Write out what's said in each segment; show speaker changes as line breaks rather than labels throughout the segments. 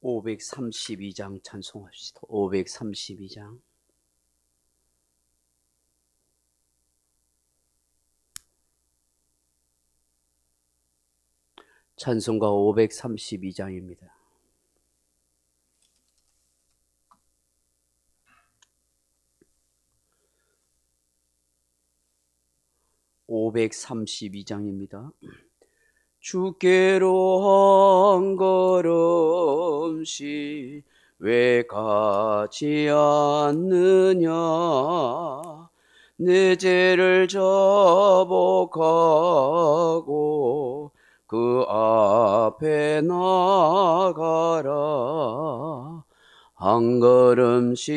532장 찬송합시다. 532장. 찬송가 532장입니다. (532장입니다) 주께로 한 걸음씩 왜 가지 않느냐, 내 죄를 저복하고 그 앞에 나가라. 한 걸음씩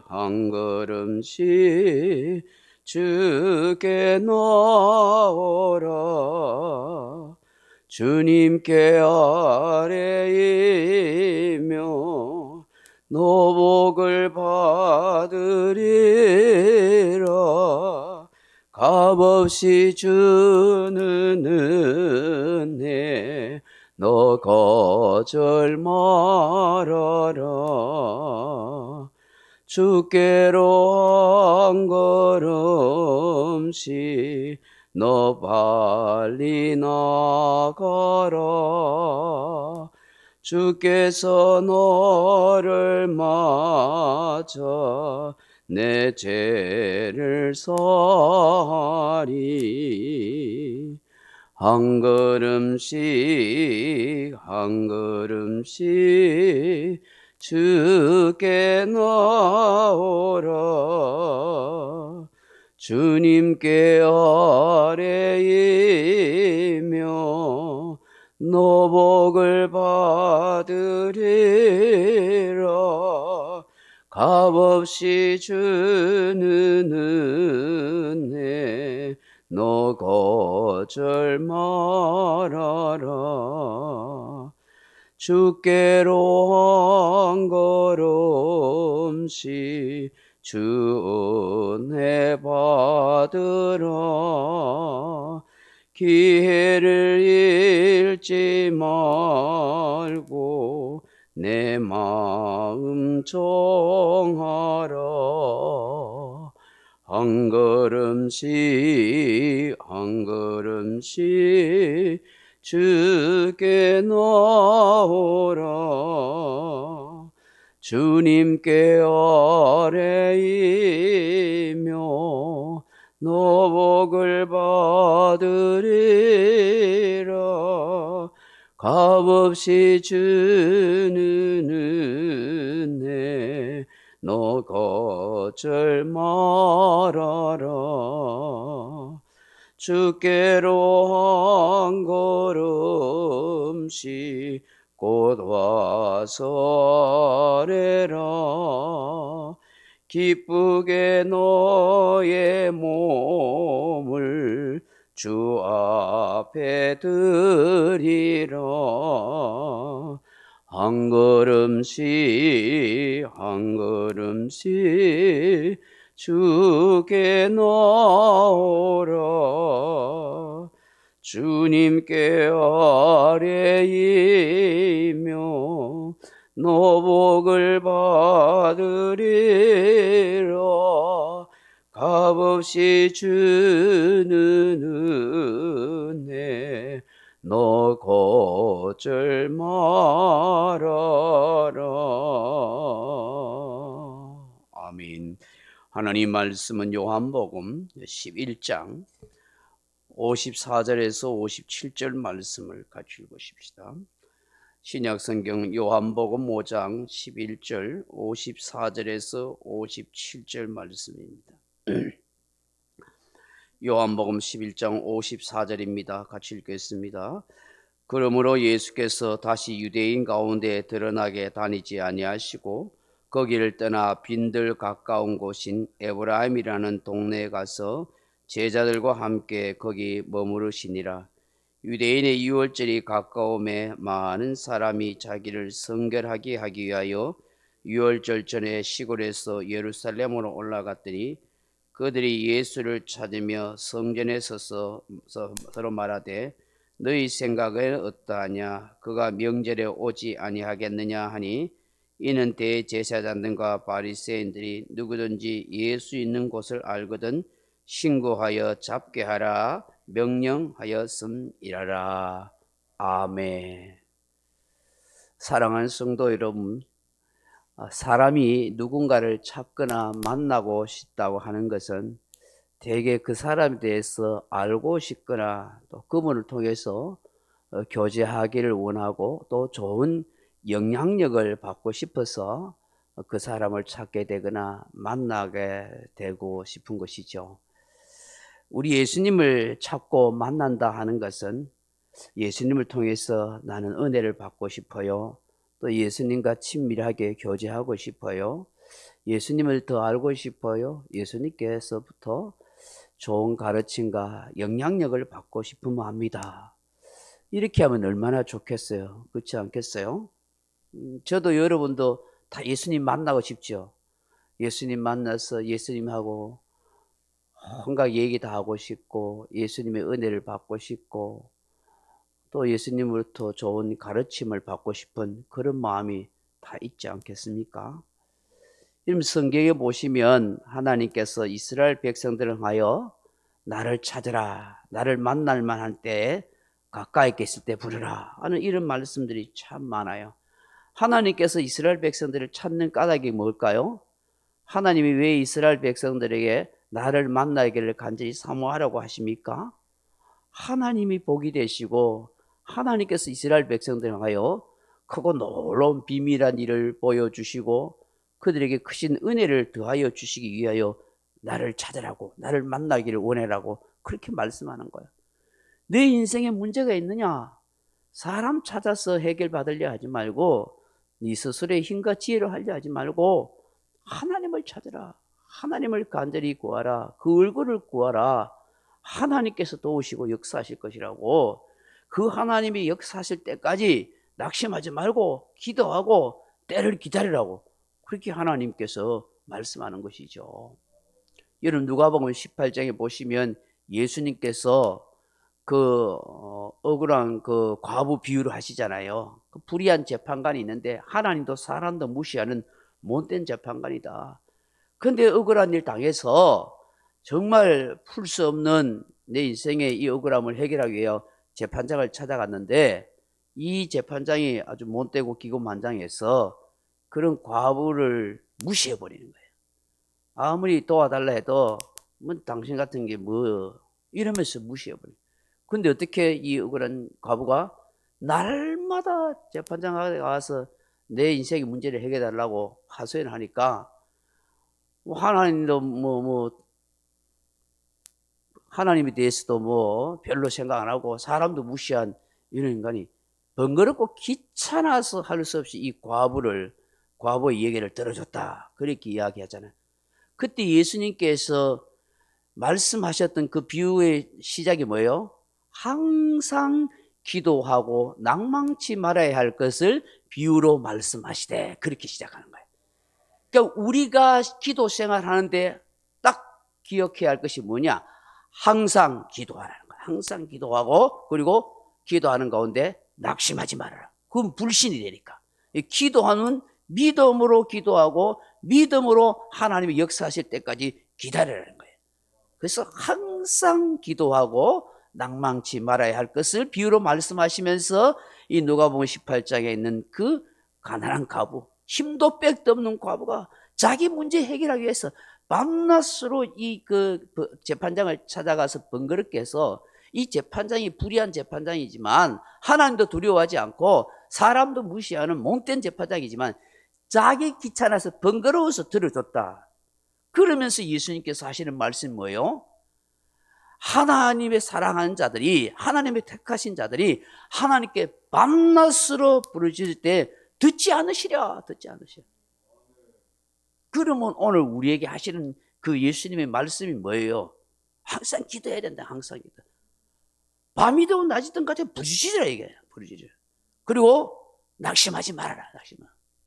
한 걸음씩 주께 나오라. 주님께 아뢰이며 노복을 받으리라. 값없이 주는 은혜 너 거절 말아라. 주께로 한 걸음씩 너 빨리 나가라. 주께서 너를 맞아 내 죄를 사하리. 한 걸음씩 한 걸음씩 주께 나오라. 주님께 아뢰이며 노복을 받으리라. 값없이 주는 은혜 너 거절 말아라. 주께로 한 걸음씩 주 은혜 받으라. 기회를 잃지 말고 내 마음 정하라. 한 걸음씩 한 걸음씩 주께 나오라. 주님께 아뢰이며 노복을 받으리라. 값없이 주는 은혜 너 거절 말아라. 주께로 한 걸음씩 곧 와서 아뢰라. 기쁘게 너의 몸을 주 앞에 드리라. 한 걸음씩 한 걸음씩 주께 나오라. 주님께 아뢰이며 노복을 받으리라. 값없이 주는 은혜 너 거절 말아라. 아멘. 하나님 말씀은 요한복음 11장 54절에서 57절 말씀을 같이 읽으십시다. 신약성경 요한복음 5장 11절 54절에서 57절 말씀입니다. 요한복음 11장 54절입니다. 같이 읽겠습니다. 그러므로 예수께서 다시 유대인 가운데 드러나게 다니지 아니하시고 거기를 떠나 빈들 가까운 곳인 에브라임이라는 동네에 가서 제자들과 함께 거기 머무르시니라. 유대인의 유월절이 가까움에 많은 사람이 자기를 성결하게 하기 위하여 유월절 전에 시골에서 예루살렘으로 올라갔더니 그들이 예수를 찾으며 성전에 서서 서로 말하되 너희 생각은 어떠하냐? 그가 명절에 오지 아니하겠느냐 하니 이는 대제사장들과 바리새인들이 누구든지 예수 있는 곳을 알거든 신고하여 잡게 하라 명령하였음이라라. 아멘. 사랑하는 성도 여러분, 사람이 누군가를 찾거나 만나고 싶다고 하는 것은 대개 그 사람에 대해서 알고 싶거나 또 그분을 통해서 교제하기를 원하고 또 좋은 영향력을 받고 싶어서 그 사람을 찾게 되거나 만나게 되고 싶은 것이죠. 우리 예수님을 찾고 만난다 하는 것은 예수님을 통해서 나는 은혜를 받고 싶어요. 또 예수님과 친밀하게 교제하고 싶어요. 예수님을 더 알고 싶어요. 예수님께서부터 좋은 가르침과 영향력을 받고 싶으면 합니다. 이렇게 하면 얼마나 좋겠어요. 그렇지 않겠어요? 저도 여러분도 다 예수님 만나고 싶죠. 예수님 만나서 예수님하고 온갖 얘기 다 하고 싶고 예수님의 은혜를 받고 싶고 또 예수님으로부터 좋은 가르침을 받고 싶은 그런 마음이 다 있지 않겠습니까? 이런 성경에 보시면 하나님께서 이스라엘 백성들을 하여 나를 찾으라, 나를 만날 만한 때에 가까이 계실 때 부르라 하는 이런 말씀들이 참 많아요. 하나님께서 이스라엘 백성들을 찾는 까닭이 뭘까요? 하나님이 왜 이스라엘 백성들에게 나를 만나기를 간절히 사모하라고 하십니까? 하나님이 복이 되시고 하나님께서 이스라엘 백성들을 하여 크고 놀라운 비밀한 일을 보여주시고 그들에게 크신 은혜를 더하여 주시기 위하여 나를 찾으라고, 나를 만나기를 원해라고 그렇게 말씀하는 거예요. 내 인생에 문제가 있느냐? 사람 찾아서 해결받으려 하지 말고 네 스스로의 힘과 지혜로 하려 하지 말고 하나님을 찾으라. 하나님을 간절히 구하라. 그 얼굴을 구하라. 하나님께서 도우시고 역사하실 것이라고. 그 하나님이 역사하실 때까지 낙심하지 말고 기도하고 때를 기다리라고 그렇게 하나님께서 말씀하는 것이죠. 여러분 누가복음 18장에 보시면 예수님께서 그 억울한 그 과부 비유를 하시잖아요. 그 불의한 재판관이 있는데 하나님도 사람도 무시하는 못된 재판관이다. 그런데 억울한 일 당해서 정말 풀 수 없는 내 인생의 이 억울함을 해결하기 위해 재판장을 찾아갔는데 이 재판장이 아주 못되고 기고만장해서 그런 과부를 무시해버리는 거예요. 아무리 도와달라 해도 뭐 당신 같은 게 뭐 이러면서 무시해버려요. 근데 어떻게 이 억울한 과부가 날마다 재판장에 가서 내 인생의 문제를 해결해달라고 하소연을 하니까 하나님도 하나님에 대해서도 뭐 별로 생각 안 하고 사람도 무시한 이런 인간이 번거롭고 귀찮아서 할 수 없이 이 과부의 얘기를 들어줬다 그렇게 이야기하잖아요. 그때 예수님께서 말씀하셨던 그 비유의 시작이 뭐예요? 항상 기도하고 낭망치 말아야 할 것을 비유로 말씀하시되 그렇게 시작하는 거예요. 그러니까 우리가 기도 생활하는데 딱 기억해야 할 것이 뭐냐? 항상 기도하라는 거예요. 항상 기도하고 그리고 기도하는 가운데 낙심하지 말아라. 그건 불신이 되니까. 기도하는 믿음으로 기도하고 믿음으로 하나님이 역사하실 때까지 기다리라는 거예요. 그래서 항상 기도하고 낭망치 말아야 할 것을 비유로 말씀하시면서 이 누가복음 18장에 있는 그 가난한 과부, 힘도 백도 없는 과부가 자기 문제 해결하기 위해서 밤낮으로 이 재판장을 찾아가서 번거롭게 해서 이 재판장이 불의한 재판장이지만 하나님도 두려워하지 않고 사람도 무시하는 몽된 재판장이지만 자기 귀찮아서 번거로워서 들어줬다. 그러면서 예수님께서 하시는 말씀이 뭐예요? 하나님의 사랑하는 자들이 하나님의 택하신 자들이 하나님께 밤낮으로 부르짖을 때 듣지 않으시랴. 그러면 오늘 우리에게 하시는 그 예수님의 말씀이 뭐예요? 항상 기도해야 된다. 항상 기도. 밤이든 낮이든 같이 부르짖으라 이게. 부르짖으라. 그리고 낙심하지 말아라.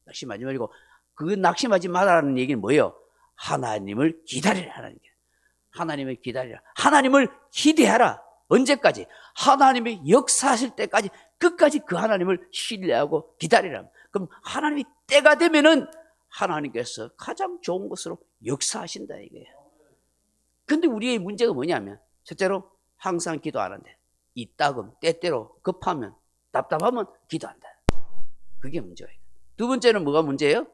낙심하지 말고 그 낙심하지 말아라는 얘기는 뭐예요? 하나님을 기다리라. 하나님을 기다리라. 하나님을 기대하라. 언제까지? 하나님이 역사하실 때까지 끝까지 그 하나님을 신뢰하고 기다리라. 그럼 하나님이 때가 되면은 하나님께서 가장 좋은 것으로 역사하신다 이거예요. 근데 우리의 문제가 뭐냐면 첫째로 항상 기도하는데 이따금 때때로 급하면 답답하면 기도한다. 그게 문제예요. 두 번째는 뭐가 문제예요?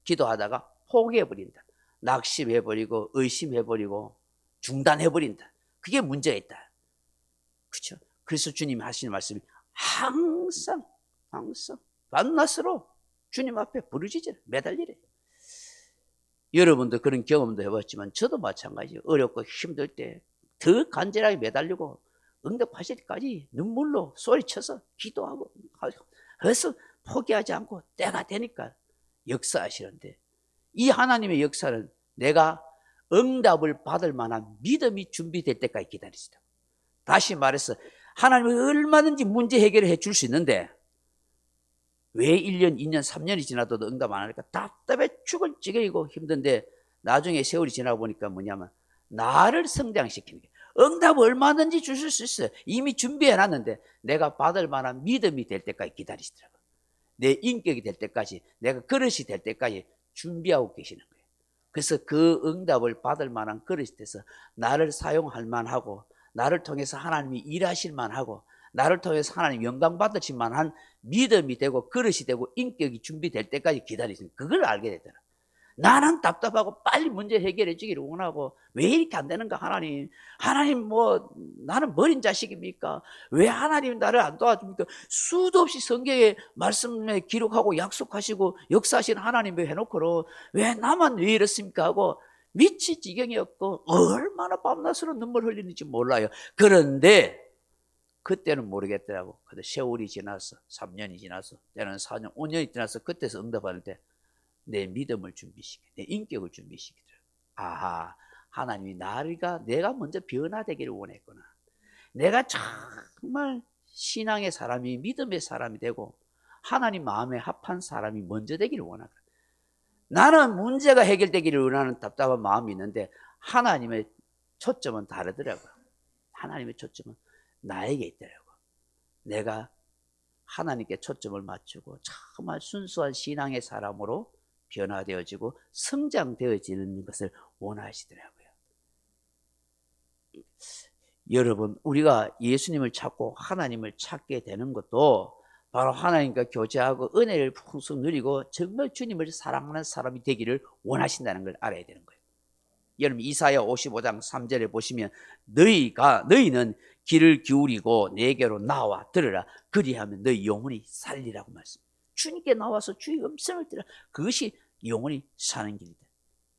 기도하다가 포기해버린다. 낙심해버리고 의심해버리고 중단해버린다. 그게 문제가 있다. 그렇죠? 그래서 주님이 하시는 말씀이 항상 밤낮으로 주님 앞에 부르짖으라, 매달리래. 여러분도 그런 경험도 해봤지만 저도 마찬가지예요. 어렵고 힘들 때 더 간절하게 매달리고 응답하실 때까지 눈물로 소리쳐서 기도하고 그래서 포기하지 않고 때가 되니까 역사하시는데, 이 하나님의 역사는 내가 응답을 받을 만한 믿음이 준비될 때까지 기다리시다. 다시 말해서 하나님이 얼마든지 문제 해결을 해줄 수 있는데 왜 1년, 2년, 3년이 지나도 응답 안 하니까 답답해 죽을 지경이고 힘든데 나중에 세월이 지나고 보니까 뭐냐면 나를 성장시키는 게, 응답 얼마든지 주실 수 있어요. 이미 준비해놨는데 내가 받을 만한 믿음이 될 때까지 기다리시더라고요. 내 인격이 될 때까지, 내가 그릇이 될 때까지 준비하고 계시는 거예요. 그래서 그 응답을 받을 만한 그릇이 돼서 나를 사용할 만하고 나를 통해서 하나님이 일하실 만하고 나를 통해서 하나님 영광 받으실 만한 믿음이 되고 그릇이 되고 인격이 준비될 때까지 기다리시는, 그걸 알게 되더라. 나는 답답하고 빨리 문제 해결해 주기를 원하고 왜 이렇게 안 되는가 하나님 뭐 나는 버린 자식입니까? 왜 하나님 나를 안 도와줍니까? 수도 없이 성경에 말씀에 기록하고 약속하시고 역사하신 하나님을 해놓고로 왜 나만 왜 이렇습니까 하고 미칠 지경이었고 얼마나 밤낮으로 눈물 흘리는지 몰라요. 그런데 그때는 모르겠더라고. 근데 세월이 지나서 3년이 지나서 때는 4년 5년이 지나서 그때서 응답하는 때 내 믿음을 준비시켜, 내 인격을 준비시키더라고요. 아하, 하나님이 내가 먼저 변화되기를 원했구나. 내가 정말 신앙의 사람이, 믿음의 사람이 되고 하나님 마음에 합한 사람이 먼저 되기를 원하거든. 나는 문제가 해결되기를 원하는 답답한 마음이 있는데 하나님의 초점은 다르더라고요. 하나님의 초점은 나에게 있더라고요. 내가 하나님께 초점을 맞추고 정말 순수한 신앙의 사람으로 변화되어지고 성장되어지는 것을 원하시더라고요. 여러분, 우리가 예수님을 찾고 하나님을 찾게 되는 것도 바로 하나님과 교제하고 은혜를 풍성 누리고 정말 주님을 사랑하는 사람이 되기를 원하신다는 걸 알아야 되는 거예요. 여러분, 이사야 55장 3절에 보시면 너희는 귀를 기울이고 내게로 나와 들으라. 그리하면 너희 영혼이 살리라고 말씀합니다. 주님께 나와서 주의 음성을 들으라. 그것이 영혼이 사는 길이다.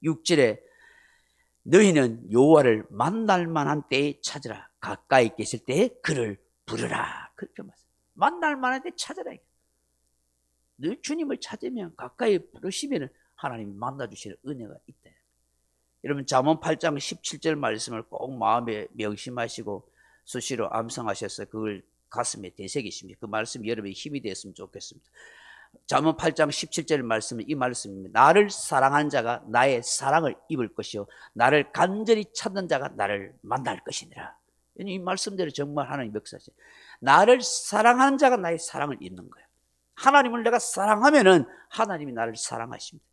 6절에 너희는 여호와를 만날 만한 때에 찾으라. 가까이 계실 때에 그를 부르라. 그렇게 말씀합니다. 만날 만한 때에 찾으라. 너 주님을 찾으면 가까이 부르시면 하나님이 만나주시는 은혜가 있다. 여러분, 잠언 8장 17절 말씀을 꼭 마음에 명심하시고 수시로 암송하셔서 그걸 가슴에 되새기십니다. 그 말씀이 여러분의 힘이 되었으면 좋겠습니다. 잠언 8장 17절 말씀은 이 말씀입니다. 나를 사랑하는 자가 나의 사랑을 입을 것이요 나를 간절히 찾는 자가 나를 만날 것이니라. 이 말씀대로 정말 하나님 역사하세요. 나를 사랑하는 자가 나의 사랑을 입는 거예요. 하나님을 내가 사랑하면은 하나님이 나를 사랑하십니다.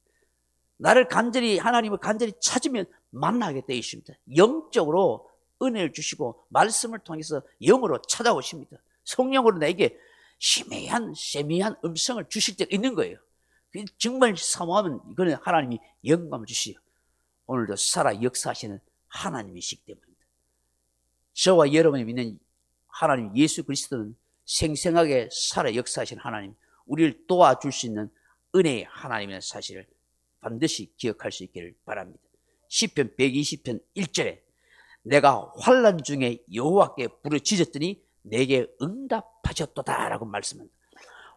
나를 하나님을 간절히 찾으면 만나게 되어 있습니다. 영적으로 은혜를 주시고 말씀을 통해서 영으로 찾아오십니다. 성령으로 나에게 세미한 음성을 주실 때가 있는 거예요. 정말 사모하면 이거는 하나님이 영감을 주시요. 오늘도 살아 역사하시는 하나님이시기 때문입니다. 저와 여러분이 믿는 하나님 예수 그리스도는 생생하게 살아 역사하시는 하나님, 우리를 도와줄 수 있는 은혜의 하나님이라는 사실을 반드시 기억할 수 있기를 바랍니다. 시편 120편 1절에 내가 환난 중에 여호와께 부르짖었더니 내게 응답하셨도다 라고 말씀합니다.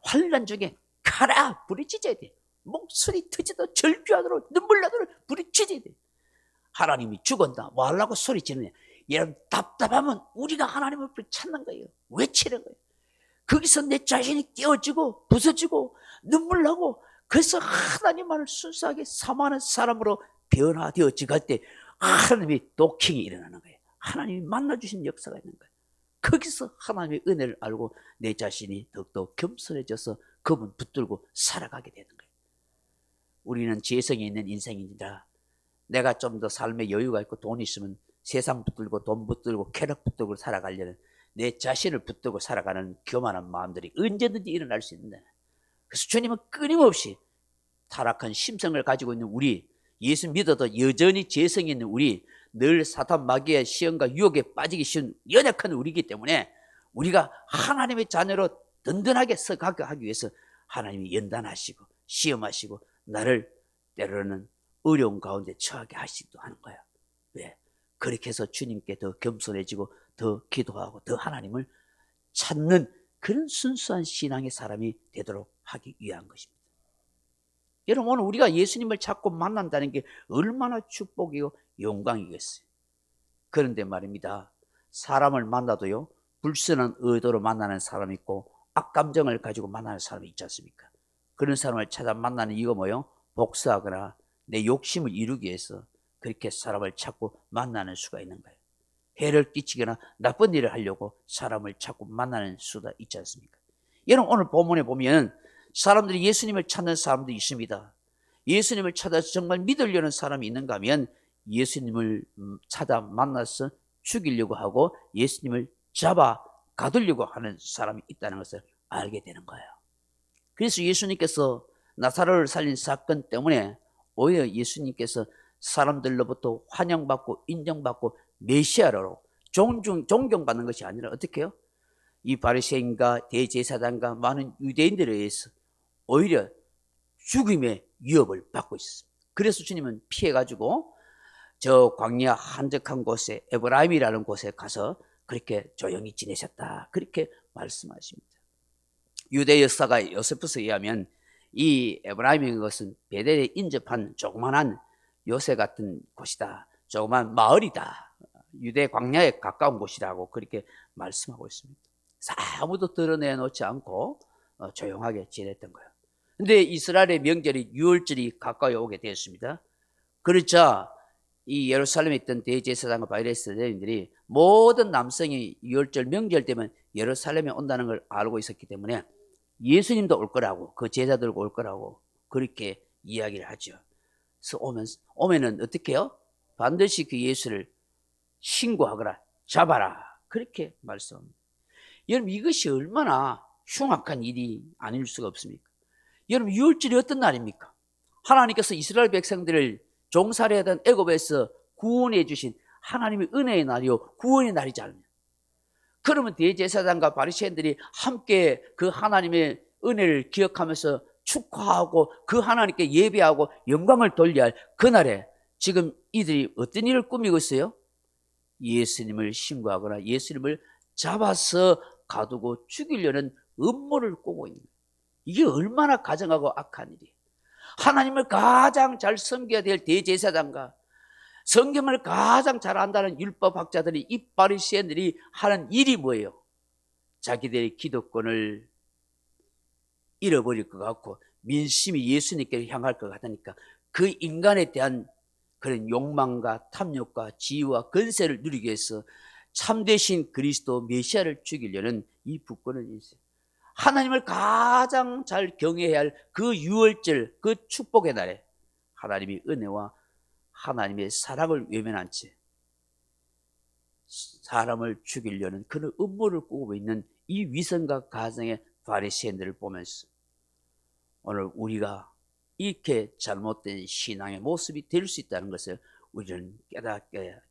환난 중에 가라 부르짖어야 돼. 목소리 터지도록 절규하도록 눈물 나도록 부르짖어야 돼. 하나님이 죽었다 뭐 하려고 소리 지르냐. 여러분, 답답하면 우리가 하나님을 찾는 거예요. 외치는 거예요. 거기서 내 자신이 깨어지고 부서지고 눈물 나고, 그래서 하나님만을 순수하게 사모하는 사람으로 변화되어지고 할 때 하나님이 도킹이 일어나는 거예요. 하나님이 만나주신 역사가 있는 거예요. 거기서 하나님의 은혜를 알고 내 자신이 더욱더 겸손해져서 그분 붙들고 살아가게 되는 거예요. 우리는 재성이 있는 인생입니다. 내가 좀 더 삶에 여유가 있고 돈이 있으면 세상 붙들고 돈 붙들고 쾌락 붙들고 살아가려는 내 자신을 붙들고 살아가는 교만한 마음들이 언제든지 일어날 수 있는데, 그래서 주님은 끊임없이 타락한 심성을 가지고 있는 우리, 예수 믿어도 여전히 재성이 있는 우리, 늘 사탄 마귀의 시험과 유혹에 빠지기 쉬운 연약한 우리이기 때문에 우리가 하나님의 자녀로 든든하게 서가게 하기 위해서 하나님이 연단하시고 시험하시고 나를 때로는 어려운 가운데 처하게 하시기도 하는 거야. 왜? 그렇게 해서 주님께 더 겸손해지고 더 기도하고 더 하나님을 찾는 그런 순수한 신앙의 사람이 되도록 하기 위한 것입니다. 여러분, 오늘 우리가 예수님을 찾고 만난다는 게 얼마나 축복이고 영광이겠어요. 그런데 말입니다, 사람을 만나도요, 불순한 의도로 만나는 사람이 있고 악감정을 가지고 만나는 사람이 있지 않습니까? 그런 사람을 찾아 만나는 이유가 뭐예요? 복수하거나 내 욕심을 이루기 위해서 그렇게 사람을 찾고 만나는 수가 있는 거예요. 해를 끼치거나 나쁜 일을 하려고 사람을 찾고 만나는 수가 있지 않습니까? 여러분, 오늘 본문에 보면 사람들이 예수님을 찾는 사람도 있습니다. 예수님을 찾아서 정말 믿으려는 사람이 있는가 하면 예수님을 찾아 만나서 죽이려고 하고 예수님을 잡아 가두려고 하는 사람이 있다는 것을 알게 되는 거예요. 그래서 예수님께서 나사로를 살린 사건 때문에 오히려 예수님께서 사람들로부터 환영받고 인정받고 메시아로 존경받는 것이 아니라 어떻게 해요? 이 바리새인과 대제사장과 많은 유대인들에 의해서 오히려 죽임의 위협을 받고 있었습니다. 그래서 주님은 피해가지고 저 광야 한적한 곳에, 에브라임이라는 곳에 가서 그렇게 조용히 지내셨다, 그렇게 말씀하십니다. 유대 역사가 요세푸스에 의하면 이 에브라임인 것은 베델에 인접한 조그만한 요새 같은 곳이다, 조그만 마을이다, 유대 광야에 가까운 곳이라고 그렇게 말씀하고 있습니다. 아무도 드러내놓지 않고 조용하게 지냈던 거예요. 근데 이스라엘의 명절이 유월절이 가까이 오게 되었습니다. 그러자 이 예루살렘에 있던 대제사장과 바리새인들이 모든 남성이 유월절 명절 되면 예루살렘에 온다는 걸 알고 있었기 때문에 예수님도 올 거라고, 그 제자들과 올 거라고 그렇게 이야기를 하죠. 그래서 오면은 어떻게 해요? 반드시 그 예수를 신고하거라, 잡아라, 그렇게 말씀합니다. 여러분, 이것이 얼마나 흉악한 일이 아닐 수가 없습니까? 여러분, 유월절이 어떤 날입니까? 하나님께서 이스라엘 백성들을 종살이하던 애굽에서 구원해 주신 하나님의 은혜의 날이요, 구원의 날이지 않느냐. 그러면 대제사장과 바리새인들이 함께 그 하나님의 은혜를 기억하면서 축하하고 그 하나님께 예배하고 영광을 돌려야 할 그날에 지금 이들이 어떤 일을 꾸미고 있어요? 예수님을 신고하거나 예수님을 잡아서 가두고 죽이려는 음모를 꾸고 있는 거예요. 이게 얼마나 가증하고 악한 일이에요. 하나님을 가장 잘 섬겨야 될 대제사장과 성경을 가장 잘 안다는 율법학자들이, 이 바리새인들이 하는 일이 뭐예요? 자기들의 기득권을 잃어버릴 것 같고 민심이 예수님께로 향할 것 같으니까 그 인간에 대한 그런 욕망과 탐욕과 지위와 권세를 누리기 위해서 참되신 그리스도 메시아를 죽이려는 이 부끄러운 인생, 하나님을 가장 잘 경외해야 할 그 유월절, 그 축복의 날에 하나님의 은혜와 하나님의 사랑을 외면한 채 사람을 죽이려는 그런 음모를 꾸고 있는 이 위선과 가정의 바리새인들을 보면서 오늘 우리가 이렇게 잘못된 신앙의 모습이 될 수 있다는 것을 우리는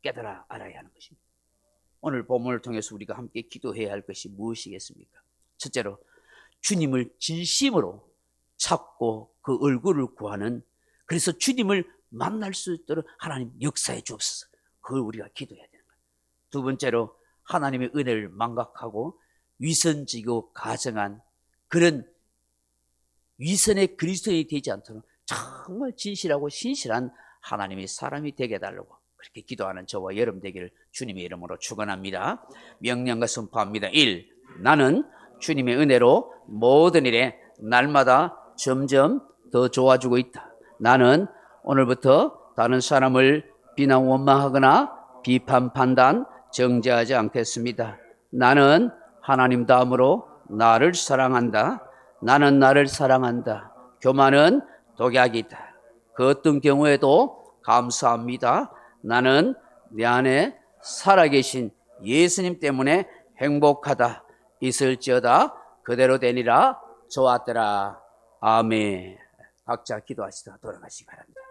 깨달아 알아야 하는 것입니다. 오늘 본문을 통해서 우리가 함께 기도해야 할 것이 무엇이겠습니까? 첫째로 주님을 진심으로 찾고 그 얼굴을 구하는, 그래서 주님을 만날 수 있도록 하나님 역사해 주옵소서, 그걸 우리가 기도해야 되는 거예요. 두 번째로 하나님의 은혜를 망각하고 위선지고 가정한 그런 위선의 그리스도인이 되지 않도록 정말 진실하고 신실한 하나님의 사람이 되게 해달라고 그렇게 기도하는 저와 여러분 되기를 주님의 이름으로 축원합니다. 명령과 선포합니다. 1. 나는 주님의 은혜로 모든 일에 날마다 점점 더 좋아지고 있다. 나는 오늘부터 다른 사람을 비난 원망하거나 비판 판단 정죄하지 않겠습니다. 나는 하나님 다음으로 나를 사랑한다. 나는 나를 사랑한다. 교만은 독약이다. 그 어떤 경우에도 감사합니다. 나는 내 안에 살아계신 예수님 때문에 행복하다. 있을지어다 그대로 되니라. 좋았더라. 아멘. 각자 기도하시다 돌아가시기 바랍니다.